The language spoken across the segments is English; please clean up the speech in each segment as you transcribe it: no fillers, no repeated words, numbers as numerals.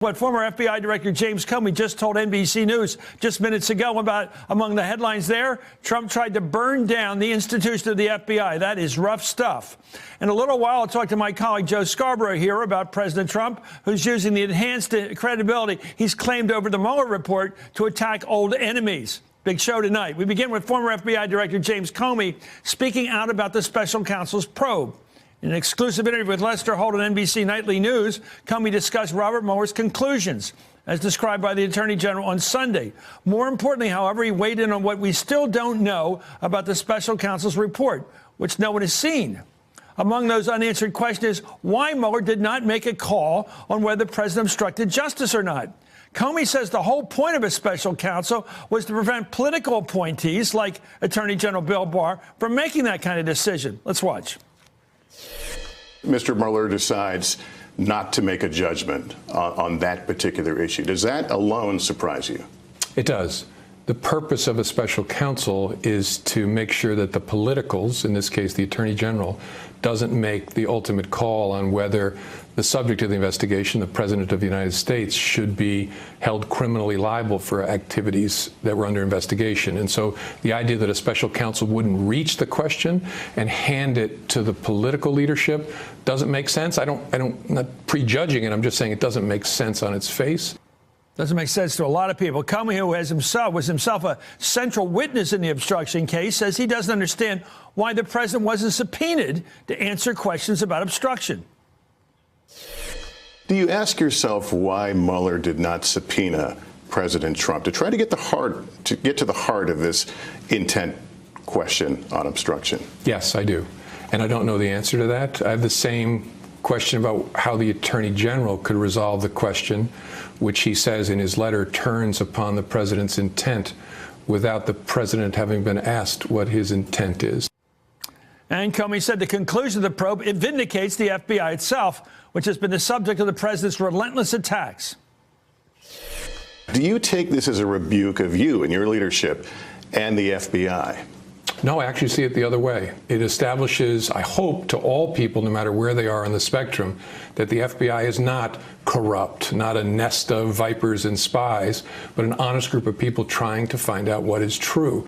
What former FBI Director James Comey just told NBC News just minutes ago about, among the headlines there, Trump tried to burn down the institution of the FBI. That is rough stuff. In a little while, I'll talk to my colleague Joe Scarborough here about President Trump, who's using the enhanced credibility he's claimed over the Mueller report to attack old enemies. Big show tonight. We begin with former FBI Director James Comey speaking out about the special counsel's probe. In an exclusive interview with Lester Holt on NBC Nightly News, Comey discussed Robert Mueller's conclusions, as described by the Attorney General on Sunday. More importantly, however, he weighed in on what we still don't know about the special counsel's report, which no one has seen. Among those unanswered questions is why Mueller did not make a call on whether the president obstructed justice or not. Comey says the whole point of a special counsel was to prevent political appointees like Attorney General Bill Barr from making that kind of decision. Let's watch. Mr. Mueller decides not to make a judgment on that particular issue. Does that alone surprise you? It does. The purpose of a special counsel is to make sure that the politicals, in this case the Attorney General, doesn't make the ultimate call on whether the subject of the investigation, the President of the United States, should be held criminally liable for activities that were under investigation. And so the idea that a special counsel wouldn't reach the question and hand it to the political leadership doesn't make sense. I'm not prejudging it. I'm just saying it doesn't make sense on its face. Doesn't make sense to a lot of people. Comey, who was himself a central witness in the obstruction case, says he doesn't understand why the president wasn't subpoenaed to answer questions about obstruction. Do you ask yourself why Mueller did not subpoena President Trump to try to get to the heart of this intent question on obstruction? Yes, I do. And I don't know the answer to that. I have the same question about how the Attorney General could resolve the question, which he says in his letter turns upon the president's intent without the president having been asked what his intent is. And Comey said the conclusion of the probe, it vindicates the FBI itself, which has been the subject of the president's relentless attacks. Do you take this as a rebuke of you and your leadership and the FBI? No, I actually see it the other way. It establishes, I hope, to all people, no matter where they are on the spectrum, that the FBI is not corrupt, not a nest of vipers and spies, but an honest group of people trying to find out what is true.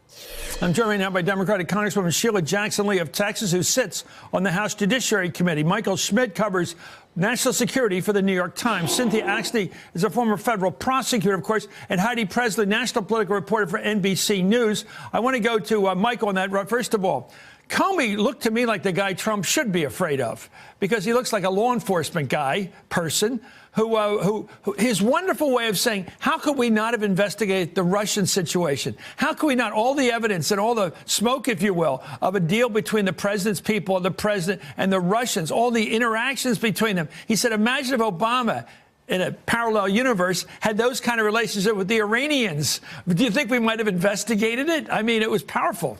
I'm joined right now by Democratic Congresswoman Sheila Jackson Lee of Texas, who sits on the House Judiciary Committee. Michael Schmidt covers national security for the New York Times. Cynthia Axne is a former federal prosecutor, of course, and Heidi Presley, national political reporter for NBC News. I want to go to Michael on that. First of all, Comey looked to me like the guy Trump should be afraid of, because he looks like a law enforcement person who his wonderful way of saying, how could we not have investigated the Russian situation? How could we not? All the evidence and all the smoke, if you will, of a deal between the president's people, the president and the Russians, all the interactions between them. He said, imagine if Obama, in a parallel universe, had those kind of relationship with the Iranians. Do you think we might have investigated it? I mean, it was powerful.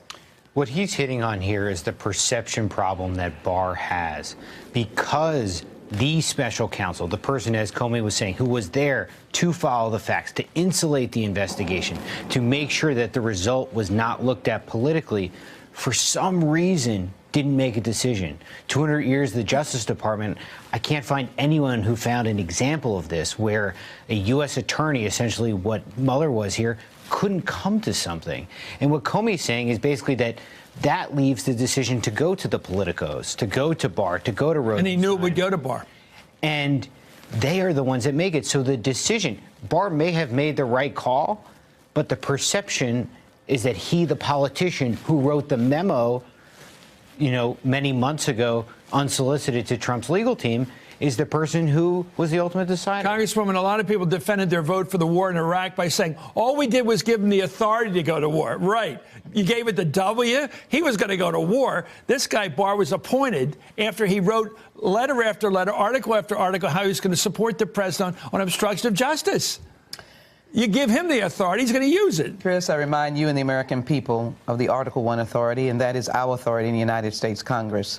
What he's hitting on here is the perception problem that Barr has, because the special counsel, the person, as Comey was saying, who was there to follow the facts, to insulate the investigation, to make sure that the result was not looked at politically, for some reason didn't make a decision. 200 years of the Justice Department, I can't find anyone who found an example of this, where a U.S. attorney, essentially what Mueller was here, couldn't come to something. And what Comey is saying is basically that leaves the decision to go to the politicos, to go to Barr, to go to Rosenstein. And he knew it would go to Barr. And they are the ones that make it. So the decision, Barr may have made the right call, but the perception is that he, the politician who wrote the memo, many months ago, unsolicited to Trump's legal team, is the person who was the ultimate decider. Congresswoman, a lot of people defended their vote for the war in Iraq by saying all we did was give him the authority to go to war. Right. You gave it the W. He was going to go to war. This guy, Barr, was appointed after he wrote letter after letter, article after article, how he was going to support the president on obstruction of justice. You give him the authority, he's going to use it. Chris, I remind you and the American people of the Article I authority, and that is our authority in the United States Congress.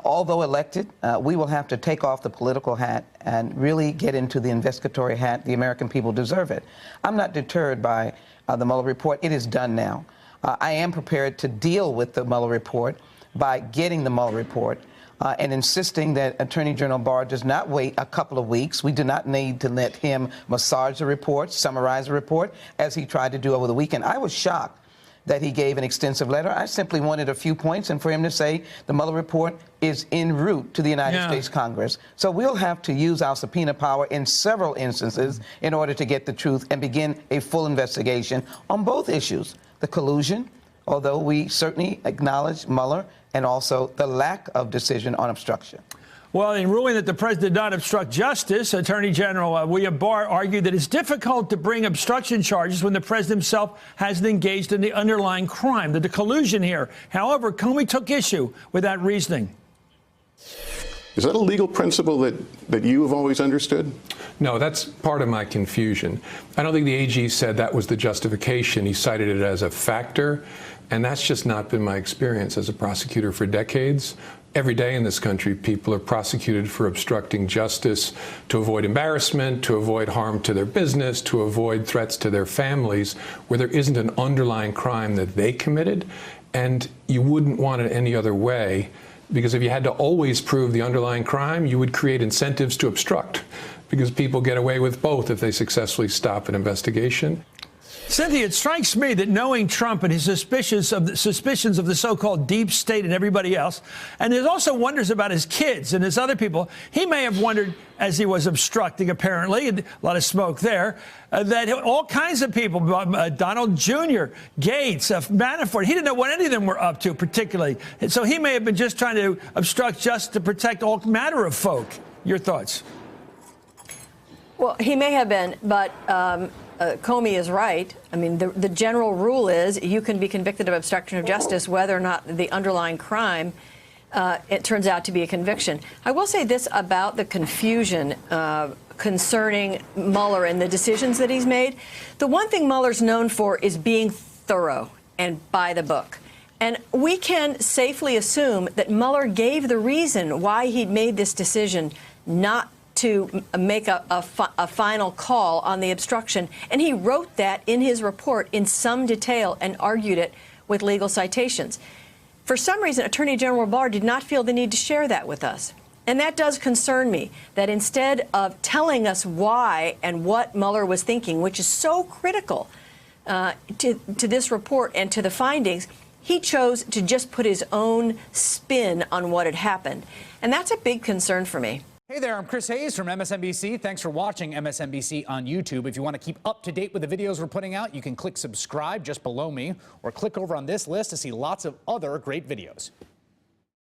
Although elected, we will have to take off the political hat and really get into the investigatory hat. The American people deserve it. I'm not deterred by the Mueller report. It is done now. I am prepared to deal with the Mueller report by getting the Mueller report and insisting that Attorney General Barr does not wait a couple of weeks. We do not need to let him massage the report, summarize the report, as he tried to do over the weekend. I was shocked that he gave an extensive letter. I simply wanted a few points and for him to say the Mueller report is en route to the United States Congress. So we'll have to use our subpoena power in several instances in order to get the truth and begin a full investigation on both issues, the collusion, although we certainly acknowledge Mueller, and also the lack of decision on obstruction. Well, in ruling that the president did not obstruct justice, Attorney General William Barr argued that it's difficult to bring obstruction charges when the president himself hasn't engaged in the underlying crime, the collusion here. However, Comey took issue with that reasoning. Is that a legal principle that you have always understood? No, that's part of my confusion. I don't think the AG said that was the justification. He cited it as a factor, and that's just not been my experience as a prosecutor for decades. Every day in this country, people are prosecuted for obstructing justice to avoid embarrassment, to avoid harm to their business, to avoid threats to their families, where there isn't an underlying crime that they committed. And you wouldn't want it any other way, because if you had to always prove the underlying crime, you would create incentives to obstruct, because people get away with both if they successfully stop an investigation. Cynthia, it strikes me that knowing Trump and his suspicions of the so-called deep state and everybody else, and there's also wonders about his kids and his other people, he may have wondered, as he was obstructing apparently, a lot of smoke there, that all kinds of people, Donald Jr., Gates, Manafort, he didn't know what any of them were up to particularly. And so he may have been just trying to obstruct just to protect all manner of folk. Your thoughts? Well, he may have been, but Comey is right. I mean, the general rule is you can be convicted of obstruction of justice whether or not the underlying crime it turns out to be a conviction. I will say this about the confusion concerning Mueller and the decisions that he's made. The one thing Mueller's known for is being thorough and by the book. And we can safely assume that Mueller gave the reason why he'd made this decision not to make a final call on the obstruction. And he wrote that in his report in some detail and argued it with legal citations. For some reason, Attorney General Barr did not feel the need to share that with us. And that does concern me, that instead of telling us why and what Mueller was thinking, which is so critical to this report and to the findings, he chose to just put his own spin on what had happened. And that's a big concern for me. Hey there, I'm Chris Hayes from MSNBC. Thanks for watching MSNBC on YouTube. If you want to keep up to date with the videos we're putting out, you can click subscribe just below me or click over on this list to see lots of other great videos.